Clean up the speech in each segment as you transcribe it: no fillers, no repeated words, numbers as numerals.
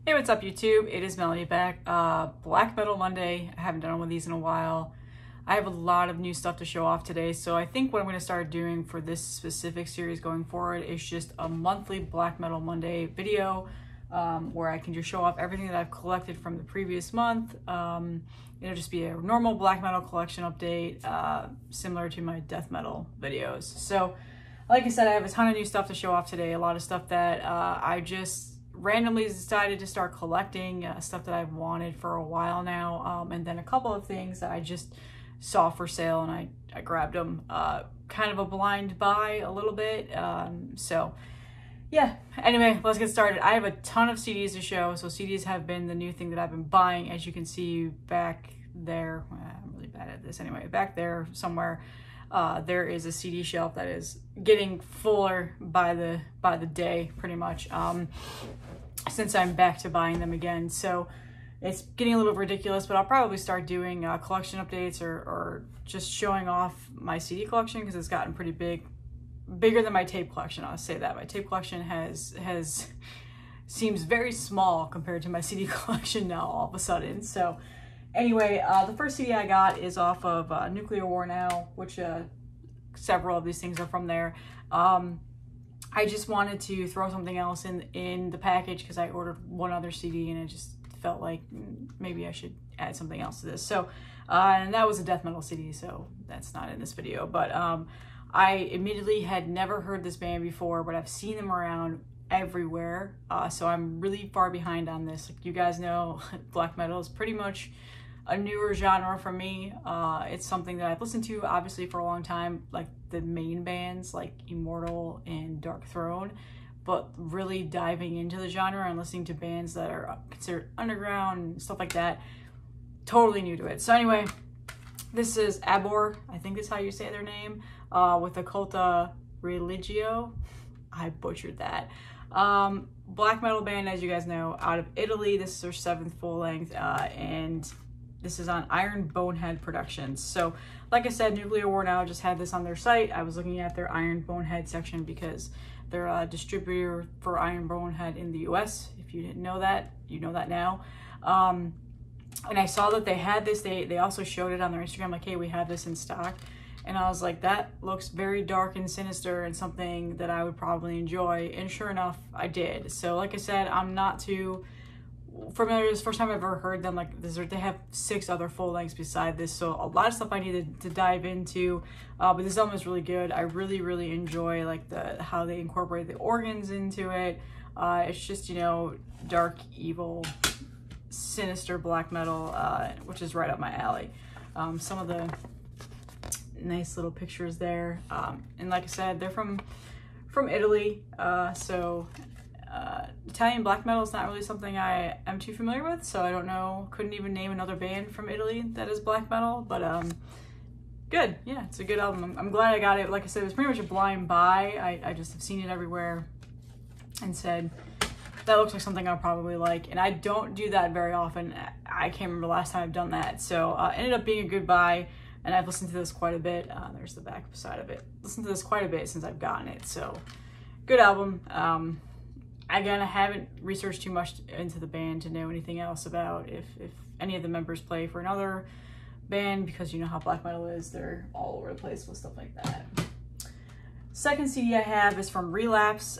Hey, what's up YouTube? It is Melanie back. Black Metal Monday. I haven't done one of these in a while. I have a lot of new stuff to show off today, so I think what I'm going to start doing for this specific series going forward is just a monthly Black Metal Monday video where I can just show off everything that I've collected from the previous month. It'll just be a normal Black Metal collection update, similar to my death metal videos. So, like I said, I have a ton of new stuff to show off today, a lot of stuff that I just randomly decided to start collecting, stuff that I've wanted for a while now, and then a couple of things that I just saw for sale and I grabbed them, kind of a blind buy a little bit. So yeah, anyway, let's get started. I have a ton of CDs to show, so CDs have been the new thing that I've been buying. As you can see back there, I'm really bad at this anyway, back there somewhere, there is a CD shelf that is getting fuller by the day, pretty much, since I'm back to buying them again. So it's getting a little ridiculous, but I'll probably start doing collection updates or just showing off my CD collection, because it's gotten pretty bigger than my tape collection. I'll say that my tape collection seems very small compared to my CD collection now all of a sudden. So anyway, the first CD I got is off of Nuclear War Now, which several of these things are from there. I just wanted to throw something else in the package because I ordered one other CD and it just felt like maybe I should add something else to this. So, and that was a death metal CD, so that's not in this video. But I immediately had never heard this band before, but I've seen them around everywhere. So I'm really far behind on this. Like you guys know, black metal is pretty much a newer genre for me. It's something that I've listened to obviously for a long time, like the main bands like Immortal and Dark Throne, but really diving into the genre and listening to bands that are considered underground and stuff like that, totally new to it. So anyway, this is Abhor, I think that's how you say their name, with Occulta Religio. I butchered that. Black metal band, as you guys know, out of Italy. This is their 7th full length, and this is on Iron Bonehead Productions. So, like I said, Nuclear War Now just had this on their site. I was looking at their Iron Bonehead section because they're a distributor for Iron Bonehead in the US. If you didn't know that, you know that now. And I saw that they had this. They also showed it on their Instagram, like, hey, we have this in stock. And I was like, that looks very dark and sinister and something that I would probably enjoy. And sure enough, I did. So, like I said, I'm not too familiar. It's the first time I've ever heard them. Like this, they have 6 other full lengths beside this, so a lot of stuff I needed to dive into. But this album is really good. I really enjoy like how they incorporate the organs into it. It's just, you know, dark, evil, sinister black metal, which is right up my alley. Some of the nice little pictures there, and like I said, they're from Italy, so Italian black metal is not really something I am too familiar with, so I don't know, couldn't even name another band from Italy that is black metal, but good. Yeah, it's a good album. I'm glad I got it. Like I said, it was pretty much a blind buy. I just have seen it everywhere and said, that looks like something I'll probably like, and I don't do that very often. I can't remember the last time I've done that, so ended up being a good buy, and I've listened to this quite a bit. There's the back side of it. Listened to this quite a bit since I've gotten it, so good album. Again, I haven't researched too much into the band to know anything else about if any of the members play for another band, because you know how black metal is, they're all over the place with stuff like that. Second CD I have is from Relapse.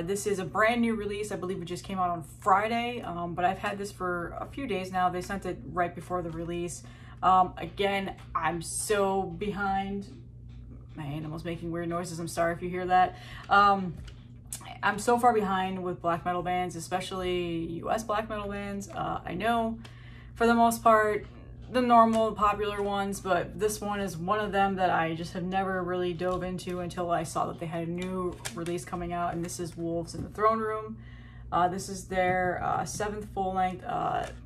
This is a brand new release. I believe it just came out on Friday, but I've had this for a few days now. They sent it right before the release. Again, I'm so behind. My animal's making weird noises. I'm sorry if you hear that. I'm so far behind with black metal bands, especially US black metal bands. I know for the most part the normal popular ones, but this one is one of them that I just have never really dove into until I saw that they had a new release coming out, and this is Wolves in the Throne Room. This is their 7th full length,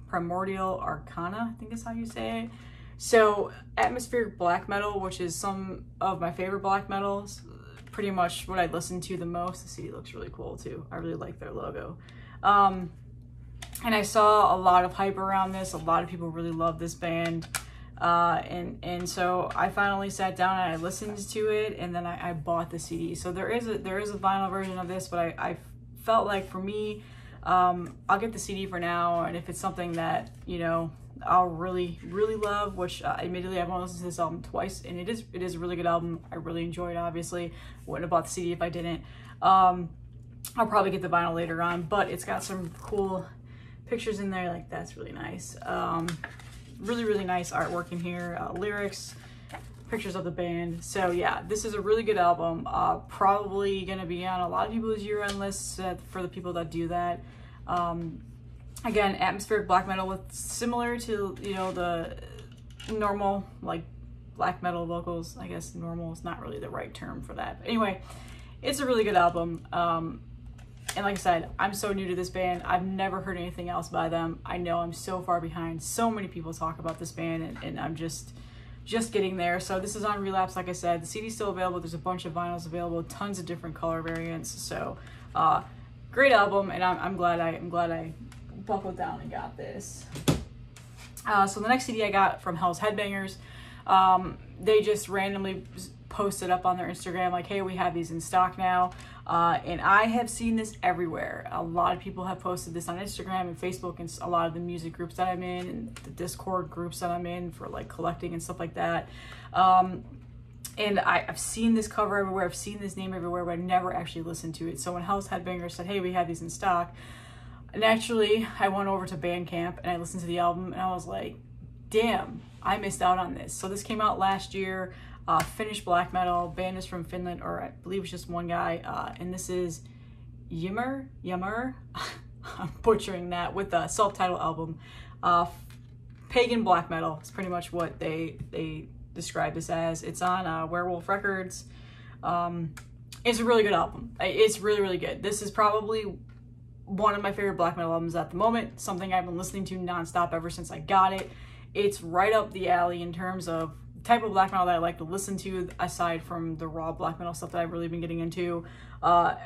Primordial Arcana, I think is how you say it. So atmospheric black metal, which is some of my favorite black metals, pretty much what I listen to the most. The CD looks really cool too. I really like their logo. And I saw a lot of hype around this. A lot of people really love this band. And so I finally sat down and I listened to it, and then I bought the CD. So there is a vinyl version of this, but I felt like for me, I'll get the CD for now, and if it's something that, you know, I'll really love, which admittedly I've only listened to this album twice, and it is a really good album. I really enjoyed it. Obviously wouldn't have bought the CD if I didn't. I'll probably get the vinyl later on, but it's got some cool pictures in there, like that's really nice. Really nice artwork in here, lyrics, pictures of the band. So yeah, this is a really good album. Probably gonna be on a lot of people's year-end lists for the people that do that. Again, atmospheric black metal with similar to, you know, the normal like black metal vocals. I guess normal is not really the right term for that. But anyway, it's a really good album. And like I said, I'm so new to this band. I've never heard anything else by them. I know I'm so far behind. So many people talk about this band, and I'm just getting there. So this is on Relapse, like I said. The CD's still available. There's a bunch of vinyls available, tons of different color variants. So great album, and I'm glad I buckled down and got this. So the next CD I got from Hell's Headbangers. They just randomly posted up on their Instagram like, hey, we have these in stock now. And I have seen this everywhere. A lot of people have posted this on Instagram and Facebook and a lot of the music groups that I'm in and the Discord groups that I'm in for like collecting and stuff like that. And I've seen this cover everywhere. I've seen this name everywhere, but I never actually listened to it. So when Hell's Headbangers said, hey, we have these in stock, naturally I went over to Bandcamp and I listened to the album and I was like, damn, I missed out on this. So this came out last year. Finnish black metal. Band is from Finland, or I believe it's just one guy. And this is Ymir. I'm butchering that, with a self-titled album. Pagan black metal. It's pretty much what they describe this as. It's on Werewolf Records. It's a really good album. It's really good. This is probably one of my favorite black metal albums at the moment. Something I've been listening to nonstop ever since I got it. It's right up the alley in terms of type of black metal that I like to listen to, aside from the raw black metal stuff that I've really been getting into. It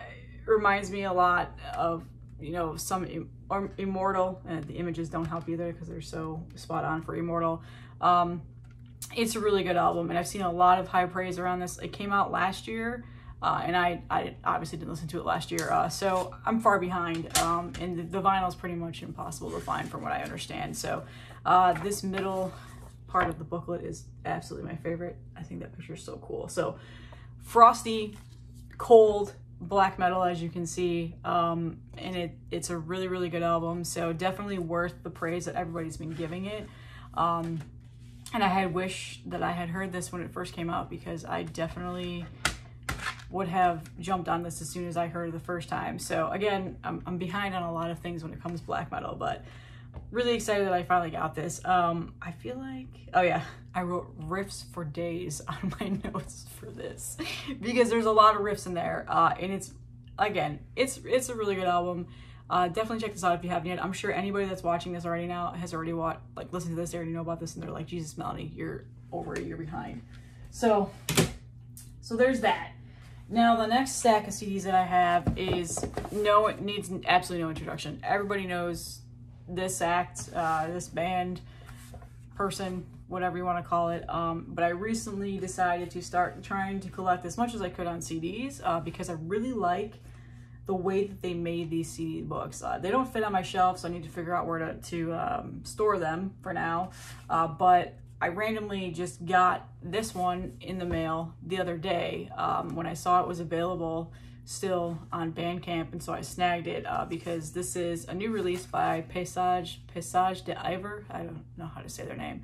reminds me a lot of, you know, some Immortal, and the images don't help either because they're so spot on for Immortal. It's a really good album, and I've seen a lot of high praise around this. It came out last year, and I obviously didn't listen to it last year, so I'm far behind, and the vinyl is pretty much impossible to find from what I understand. So this middle part of the booklet is absolutely my favorite. I think that picture is so cool. So frosty, cold black metal, as you can see, and it's a really good album. So definitely worth the praise that everybody's been giving it. And I had wished that I had heard this when it first came out, because I definitely would have jumped on this as soon as I heard it the first time. So again, I'm behind on a lot of things when it comes to black metal, but really excited that I finally got this. I feel like, oh yeah, I wrote riffs for days on my notes for this because there's a lot of riffs in there, and it's, again, it's a really good album. Definitely check this out if you haven't yet. I'm sure anybody that's watching this already now has already listened to this. They already know about this, and they're like, Jesus, Melanie, you're over a year behind. So there's that. Now the next stack of CDs that I have is it needs absolutely no introduction. Everybody knows this act, this band, person, whatever you want to call it. But I recently decided to start trying to collect as much as I could on CDs, because I really like the way that they made these CD books. They don't fit on my shelf, so I need to figure out where to store them for now. But I randomly just got this one in the mail the other day when I saw it was available still on Bandcamp, and so I snagged it because this is a new release by Paysage D'Hiver. I don't know how to say their name.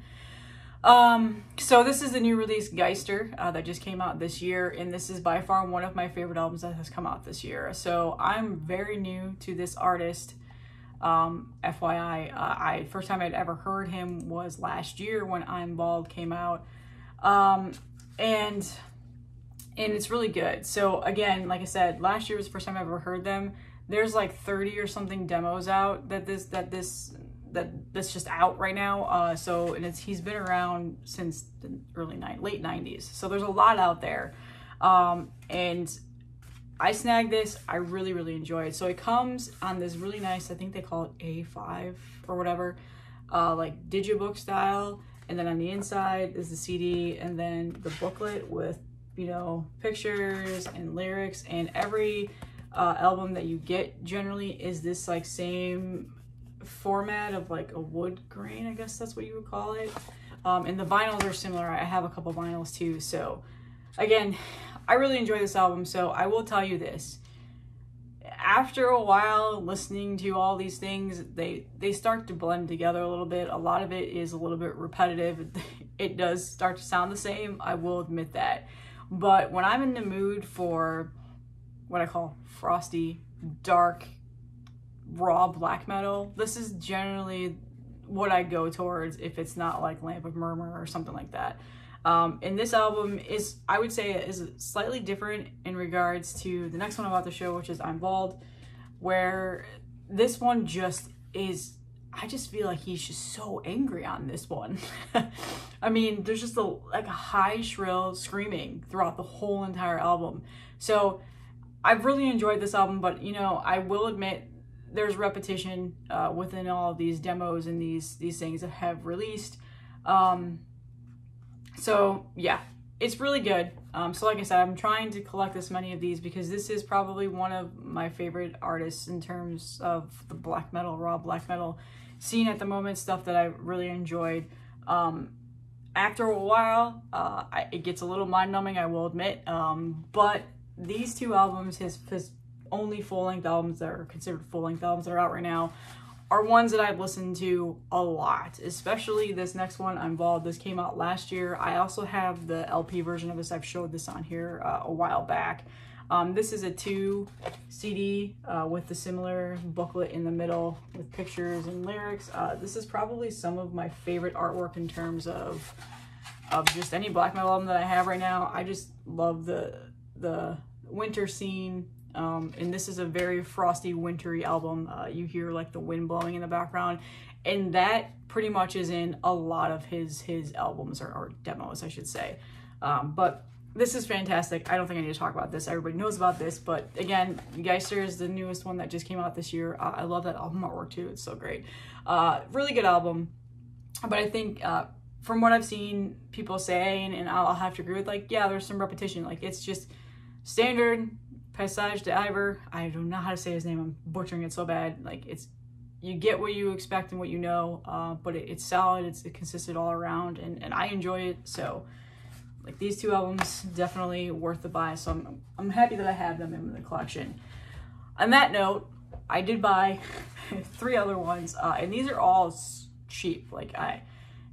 So this is the new release Geister that just came out this year, and this is by far one of my favorite albums that has come out this year. So I'm very new to this artist. FYI, first time I'd ever heard him was last year when I'm Bald came out, and it's really good. So again, like I said, last year was the first time I ever heard them. There's like 30 or something demos out that's just out right now. So, and he's been around since the late 90s. So there's a lot out there. And I snagged this. I really enjoy it. So it comes on this really nice, I think they call it A5 or whatever, like digibook style. And then on the inside is the CD, and then the booklet with, you know, pictures and lyrics, and every album that you get generally is this like same format of like a wood grain, I guess that's what you would call it. And the vinyls are similar. I have a couple vinyls too. So again, I really enjoy this album. So I will tell you this. After a while listening to all these things, they start to blend together a little bit. A lot of it is a little bit repetitive. It does start to sound the same, I will admit that. But when I'm in the mood for what I call frosty, dark, raw black metal, this is generally what I go towards if it's not like Lamp of Murmuur or something like that. And this album is, I would say, is slightly different in regards to the next one I'm about to show, which is I'm Bald, where this one just is, I just feel like he's just so angry on this one. I mean, there's just like a high shrill screaming throughout the whole entire album. So I've really enjoyed this album, but you know, I will admit there's repetition within all of these demos and these things that have released. So yeah, it's really good. So like I said, I'm trying to collect this many of these because this is probably one of my favorite artists in terms of the black metal, raw black metal scene at the moment, stuff that I really enjoyed. After a while, it gets a little mind-numbing, I will admit, but these two albums, his only full-length albums that are considered full-length albums that are out right now, are ones that I've listened to a lot, especially this next one, I'm Bald. This came out last year. I also have the LP version of this. I've showed this on here a while back. This is a 2 CD with the similar booklet in the middle with pictures and lyrics. This is probably some of my favorite artwork in terms of just any black metal album that I have right now. I just love the winter scene. And this is a very frosty, wintry album. You hear like the wind blowing in the background, and that pretty much is in a lot of his albums or demos, I should say. But this is fantastic. I don't think I need to talk about this. Everybody knows about this, but again, Geister is the newest one that just came out this year. I love that album artwork too. It's so great. Really good album. But I think from what I've seen people saying, and I'll have to agree with, like, yeah, there's some repetition. Like, it's just standard Paysage D'Hiver. I don't know how to say his name. I'm butchering it so bad. Like, you get what you expect and what you know, but it's solid. It's consistent all around, and I enjoy it. So, like, these two albums definitely worth the buy. So I'm happy that I have them in the collection. On that note, I did buy 3 other ones, and these are all cheap. Like,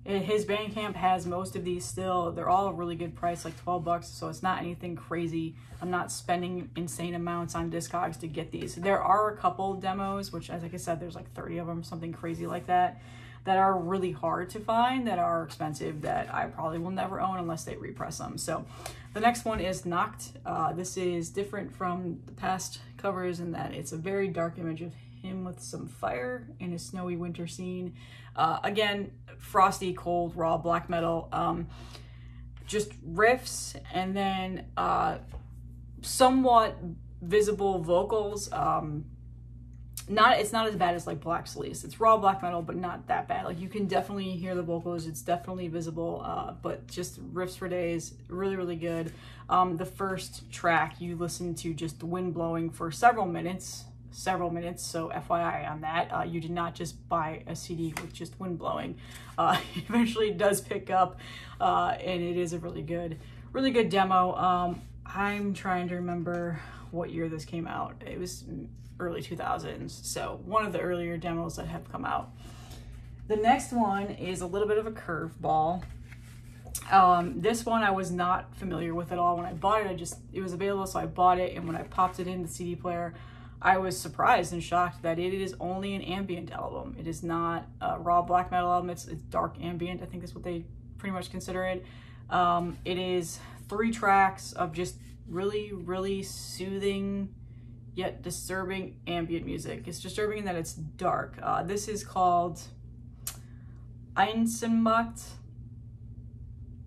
his Bandcamp has most of these still. They're all a really good price, like $12, so it's not anything crazy. I'm not spending insane amounts on Discogs to get these. There are a couple demos, which, as like I said, there's like 30 of them, something crazy like that, that are really hard to find, that are expensive, that I probably will never own unless they repress them. So the next one is Nacht. This is different from the past covers in that it's a very dark image of him with some fire in a snowy winter scene. Again, frosty, cold, raw black metal. Just riffs, and then somewhat visible vocals. It's not as bad as like Black Sleece. It's raw black metal, but not that bad. Like, you can definitely hear the vocals. It's definitely visible, but just riffs for days. Really, really good. The first track, you listen to just the wind blowing for several minutes. So FYI on that. You did not just buy a CD with just wind blowing. Eventually it does pick up, and it is a really good demo. I'm trying to remember what year this came out. It was early 2000s, so one of the earlier demos that have come out. The next one is a little bit of a curveball. This one I was not familiar with at all. When I bought it, it was available, so I bought it, and when I popped it in the CD player, I was surprised and shocked that it is only an ambient album. It is not a raw black metal album. It's dark ambient. I think that's what they pretty much consider it. It is 3 tracks of just really, really soothing yet disturbing ambient music. It's disturbing in that it's dark. This is called Einsamkeit.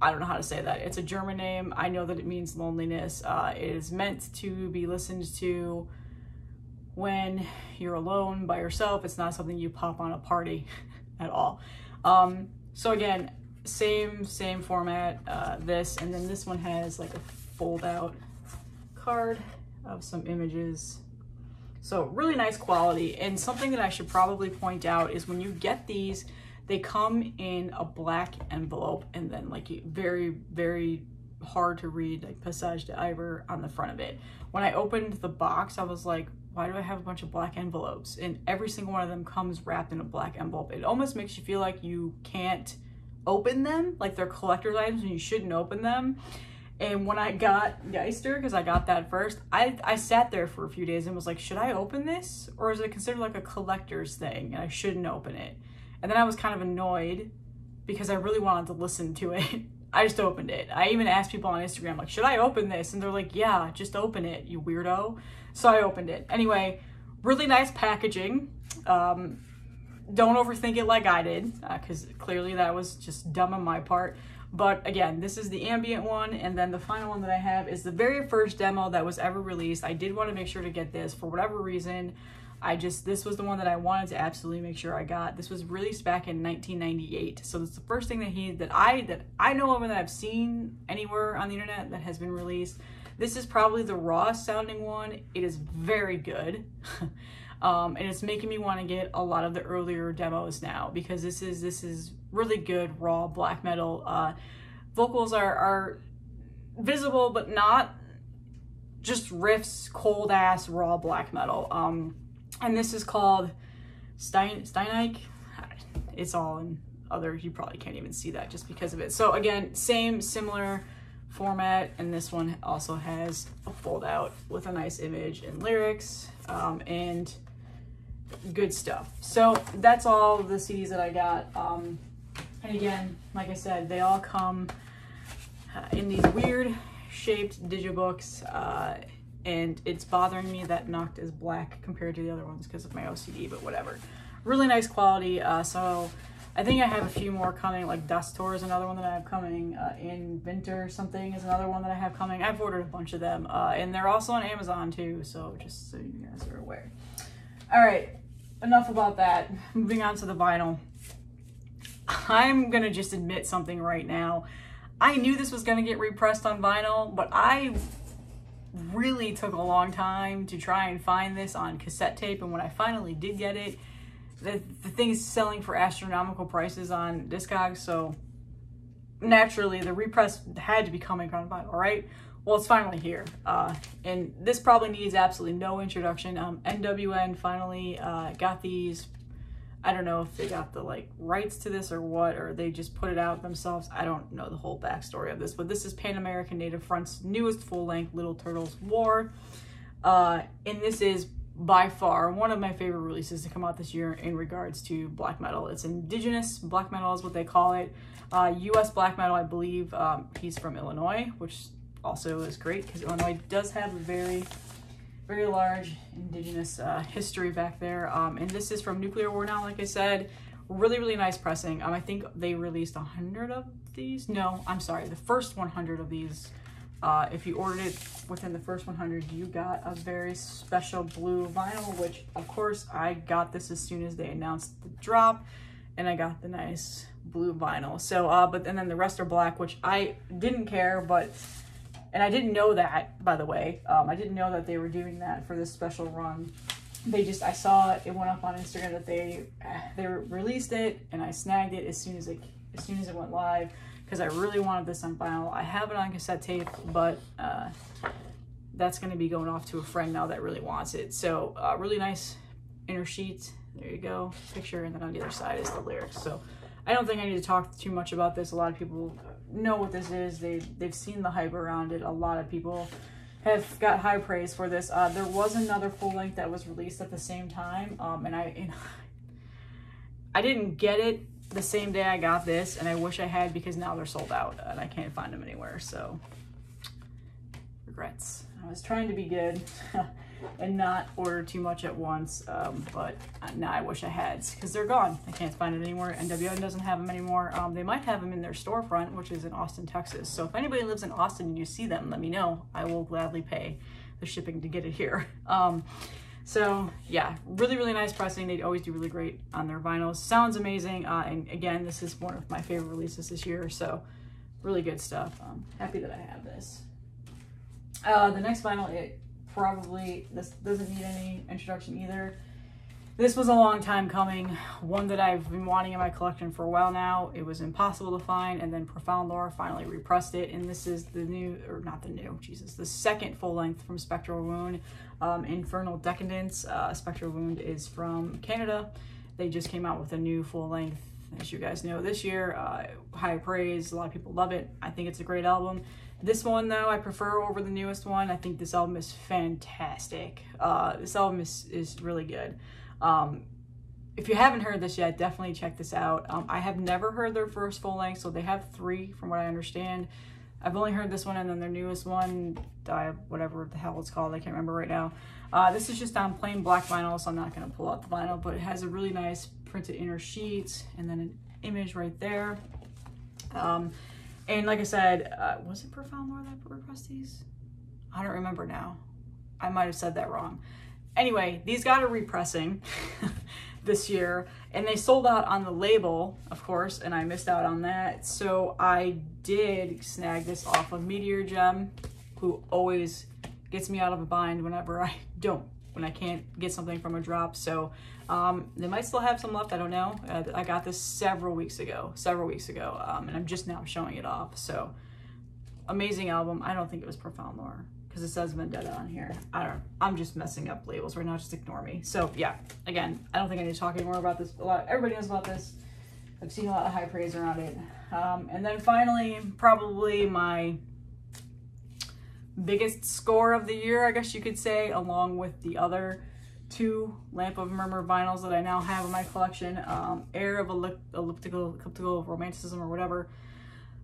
I don't know how to say that. It's a German name. I know that it means loneliness. It is meant to be listened to when you're alone by yourself. It's not something you pop on a party at all. So again, same format, this, and then this one has like a fold out card of some images So really nice quality. And something that I should probably point out is when you get these, they come in a black envelope and then like very, very hard to read, like Paysage D'Hiver on the front of it. When I opened the box, I was like, why do I have a bunch of black envelopes? And every single one of them comes wrapped in a black envelope. It almost makes you feel like you can't open them, like they're collector's items and you shouldn't open them. And when I got Geister, because I got that first, I sat there for a few days and was like, should I open this? Or is it considered like a collector's thing and I shouldn't open it? And then I was kind of annoyed because I really wanted to listen to it. I just opened it. I even asked people on Instagram, like, should I open this? And they're like, yeah, just open it, you weirdo. So I opened it. Anyway, really nice packaging. Don't overthink it like I did, because clearly that was just dumb on my part. But again, this is the ambient one, and then the final one that I have is the very first demo that was ever released. I did want to make sure to get this for whatever reason. This was the one that I wanted to absolutely make sure I got. This was released back in 1998. So it's the first thing that I know of and that I've seen anywhere on the internet that has been released. This is probably the rawest sounding one. It is very good. And it's making me want to get a lot of the earlier demos now because this is really good raw black metal. Vocals are visible, but not just riffs, cold ass raw black metal. And this is called Steinike. It's all in other, you probably can't even see that just because of it. So again, similar format, and this one also has a fold out with a nice image and lyrics, and good stuff. So that's all the CDs that I got. And again, like I said, they all come in these weird shaped digibooks, and it's bothering me that Noct is black compared to the other ones because of my OCD, but whatever. Really nice quality. So I think I have a few more coming, like Dust Tour is another one that I have coming. In Winter something is another one that I have coming. I've ordered a bunch of them, and they're also on Amazon too, so just so you guys are aware. All right, enough about that. Moving on to the vinyl. I'm gonna just admit something right now. I knew this was gonna get repressed on vinyl, but I really took a long time to try and find this on cassette tape, and when I finally did get it, the thing is selling for astronomical prices on Discogs, so naturally the repress had to be coming on vinyl, right? Well, it's finally here, and this probably needs absolutely no introduction. NWN finally got these. I don't know if they got the rights to this or what, or they just put it out themselves. I don't know the whole backstory of this, but this is Pan-Amerikan Native Front's newest full-length Little Turtles War, and this is by far one of my favorite releases to come out this year in regards to black metal. It's indigenous black metal is what they call it. US black metal, I believe. He's from Illinois, which also is great because Illinois does have a very large indigenous history back there. And this is from Nuclear War Now, like I said. Really nice pressing. I think they released 100 of these. No, I'm sorry, the first 100 of these. If you ordered it within the first 100, you got a very special blue vinyl, which of course I got this as soon as they announced the drop, and I got the nice blue vinyl. So, and then the rest are black, which I didn't care, and I didn't know that, by the way. I didn't know that they were doing that for this special run. I saw it went up on Instagram that they released it, and I snagged it as soon as it went live, because I really wanted this on vinyl. I have it on cassette tape, but that's going to be going off to a friend now that really wants it. So really nice inner sheet. There you go, picture, and then on the other side is the lyrics. So I don't think I need to talk too much about this. A lot of people know what this is. They've seen the hype around it. A lot of people have got high praise for this. There was another full length that was released at the same time, and I didn't get it the same day I got this, and I wish I had, because now they're sold out and I can't find them anywhere. So regrets. I was trying to be good and not order too much at once, but now I wish I had, because they're gone. I can't find it anywhere. NWN doesn't have them anymore. They might have them in their storefront, which is in Austin, Texas. So if anybody lives in Austin and you see them, let me know. I will gladly pay the shipping to get it here. So yeah, really nice pressing. They always do really great on their vinyls. Sounds amazing. And again, this is one of my favorite releases this year. So really good stuff. I'm happy that I have this. The next vinyl, probably, this doesn't need any introduction either. This was a long time coming, one that I've been wanting in my collection for a while now. It was impossible to find, and then Profound Lore finally repressed it, and this is the new, or not the new, Jesus, the second full length from Spectral Wound, Infernal Decadence. Spectral Wound is from Canada. They just came out with a new full length, as you guys know, this year. High praise, a lot of people love it. I think it's a great album. This one, though, I prefer over the newest one. I think this album is fantastic. This album is really good. If you haven't heard this yet, definitely check this out. I have never heard their first full length, so they have 3 from what I understand. I've only heard this one and then their newest one, whatever the hell it's called, I can't remember right now. This is just on plain black vinyl, so I'm not going to pull out the vinyl, but it has a really nice printed inner sheet and then an image right there. And like I said, was it Profound Lore that repressed these? I don't remember now. I might have said that wrong. Anyway, these got a repressing this year, and they sold out on the label, of course, and I missed out on that. So I did snag this off of Meteor Gem, who always gets me out of a bind whenever when I can't get something from a drop. So they might still have some left, I don't know. I got this several weeks ago, and I'm just now showing it off. So amazing album. I don't think it was Profound Lore, because it says Vendetta on here. I'm just messing up labels right now, just ignore me. So yeah, again, I don't think I need to talk anymore about this. Everybody knows about this. I've seen a lot of high praise around it. And then finally, probably my biggest score of the year, I guess you could say, along with the other 2 Lamp of Murmuur vinyls that I now have in my collection, Air of Elliptical Romanticism or whatever.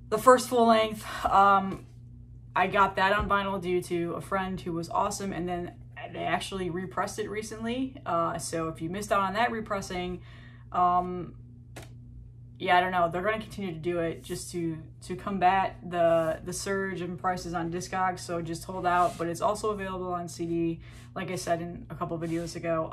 The first full length, I got that on vinyl due to a friend who was awesome, and then they actually repressed it recently. So if you missed out on that repressing, yeah, I don't know. They're going to continue to do it just to combat the surge in prices on Discogs. So just hold out. But it's also available on CD, like I said in a couple videos ago.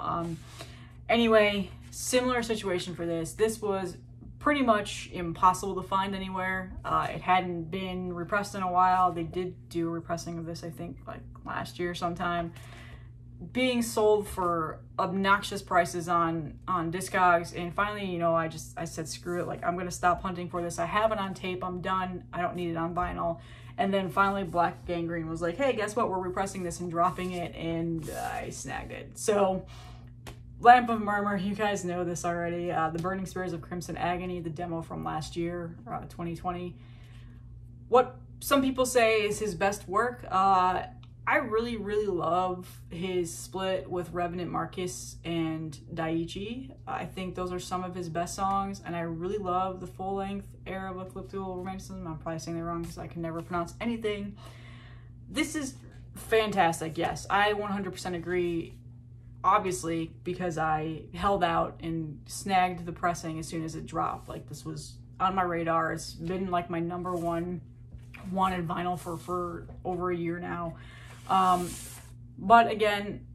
Anyway, similar situation for this. This was pretty much impossible to find anywhere. It hadn't been repressed in a while. They did do a repressing of this, I think, like last year sometime. Being sold for obnoxious prices on Discogs, and finally, you know, I said screw it, like I'm gonna stop hunting for this. I have it on tape, I'm done, I don't need it on vinyl. And then finally Black Gangrene was like, hey, guess what, we're repressing this and dropping it, and I snagged it. So Lamp of Murmuur, you guys know this already. The Burning Spears of Crimson Agony, the demo from last year, 2020. What some people say is his best work. I really, really love his split with Revenant Marcus and Daiichi. I think those are some of his best songs, and I really love the full-length Air of Elliptical Romanticism. I'm probably saying that wrong because I can never pronounce anything. This is fantastic, yes. I 100% agree, obviously, because I held out and snagged the pressing as soon as it dropped. Like, this was on my radar. It's been like my #1 wanted vinyl for over a year now. But again,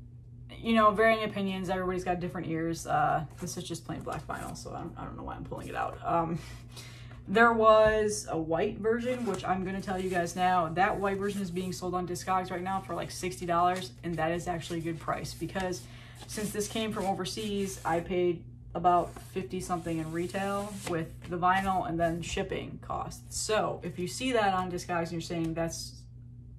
you know, varying opinions, everybody's got different ears. This is just plain black vinyl, so I don't know why I'm pulling it out. There was a white version, which I'm going to tell you guys now, that white version is being sold on Discogs right now for like $60, and that is actually a good price, because since this came from overseas, I paid about 50 something in retail with the vinyl and then shipping costs. So if you see that on Discogs and you're saying that's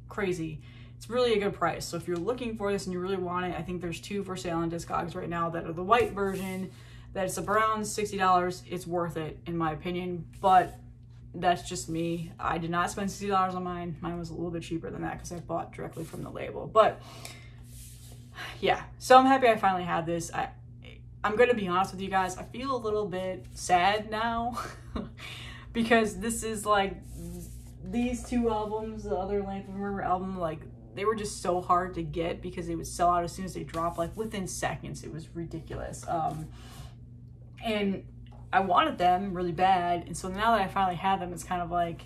crazy, it's really a good price. So if you're looking for this and you really want it, I think there's 2 for sale on Discogs right now that are the white version. That's around $60. It's worth it, in my opinion, but that's just me. I did not spend $60 on mine. Mine was a little bit cheaper than that because I bought directly from the label. But yeah, so I'm happy I finally have this. I'm going to be honest with you guys. I feel a little bit sad now because this is like, these 2 albums, the other Lamp of Murmuur album, like, they were just so hard to get because they would sell out as soon as they dropped, like within seconds. It was ridiculous. And I wanted them really bad, and so now that I finally have them, it's kind of like,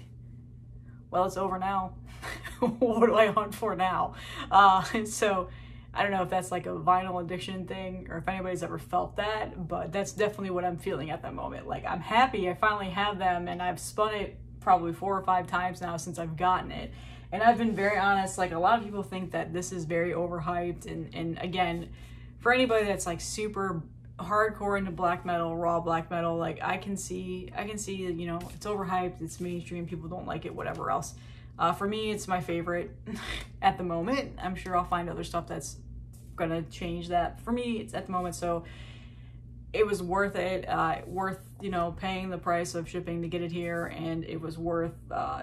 well, it's over now. What do I hunt for now? And so I don't know if that's like a vinyl addiction thing or if anybody's ever felt that, but that's definitely what I'm feeling at that moment. Like, I'm happy I finally have them, and I've spun it probably 4 or 5 times now since I've gotten it, And I've been very honest, like a lot of people think that this is very overhyped, and again, for anybody that's like super hardcore into black metal, raw black metal, like I can see, you know, it's overhyped, it's mainstream, people don't like it, whatever else. For me, it's my favorite at the moment. I'm sure I'll find other stuff that's gonna change that. For me, it's at the moment, so it was worth it, worth, you know, paying the price of shipping to get it here, and it was worth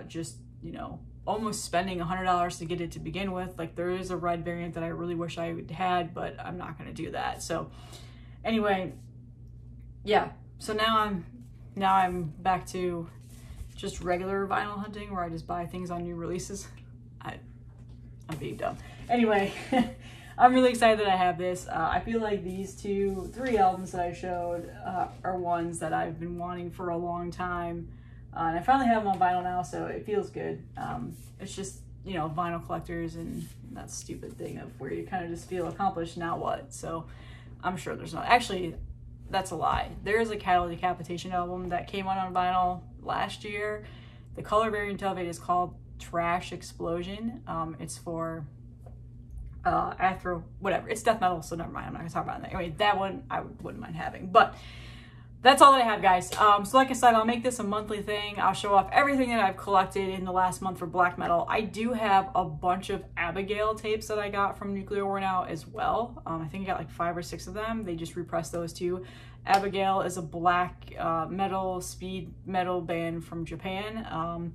just, you know, almost spending $100 to get it to begin with. Like there is a red variant that I really wish I had, but I'm not gonna do that. So anyway, yeah, so now I'm back to just regular vinyl hunting where I just buy things on new releases. I'm being dumb. Anyway, I'm really excited that I have this. I feel like these 3 albums that I showed are ones that I've been wanting for a long time. And I finally have them on vinyl now, so it feels good. It's just, you know, vinyl collectors and that stupid thing of where you kind of just feel accomplished, now what? So I'm sure there's not. Actually, that's a lie. There is a Cattle Decapitation album that came out on vinyl last year. The color variant of it is called Trash Explosion. It's for after whatever. It's death metal, so never mind. I'm not gonna talk about that. Anyway, that one I wouldn't mind having. But that's all that I have, guys. So like I said, I'll make this a monthly thing. I'll show off everything that I've collected in the last month for black metal. I do have a bunch of Abigail tapes that I got from Nuclear War Now as well. I think I got like 5 or 6 of them. They just repressed those too. Abigail is a black metal, speed metal band from Japan.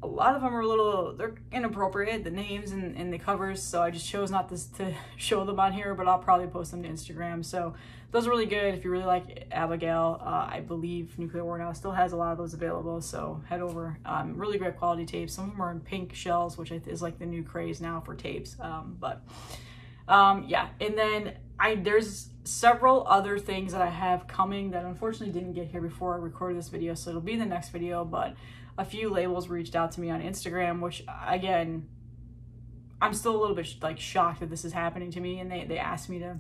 A lot of them are they're inappropriate, the names and the covers, so I just chose not to show them on here, but I'll probably post them to Instagram. So those are really good if you really like Abigail. I believe Nuclear War Now still has a lot of those available, so head over. Really great quality tapes. Some of them are in pink shells, which is like the new craze now for tapes. Yeah, and then there's several other things that I have coming that unfortunately didn't get here before I recorded this video, so it'll be the next video. But a few labels reached out to me on Instagram, which again, I'm still a little bit like shocked that this is happening to me, and they asked me to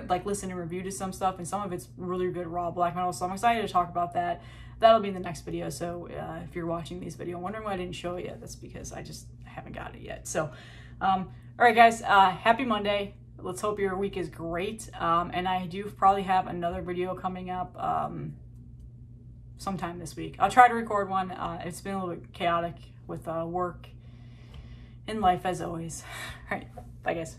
like listen and review to some stuff, and some of it's really good raw black metal, so I'm excited to talk about that. That'll be in the next video. So if you're watching this video wondering why I didn't show it yet, that's because I just haven't got it yet. So all right, guys, happy Monday. Let's hope your week is great. And I do probably have another video coming up sometime this week. I'll try to record one. It's been a little bit chaotic with work and life as always. All right, bye guys.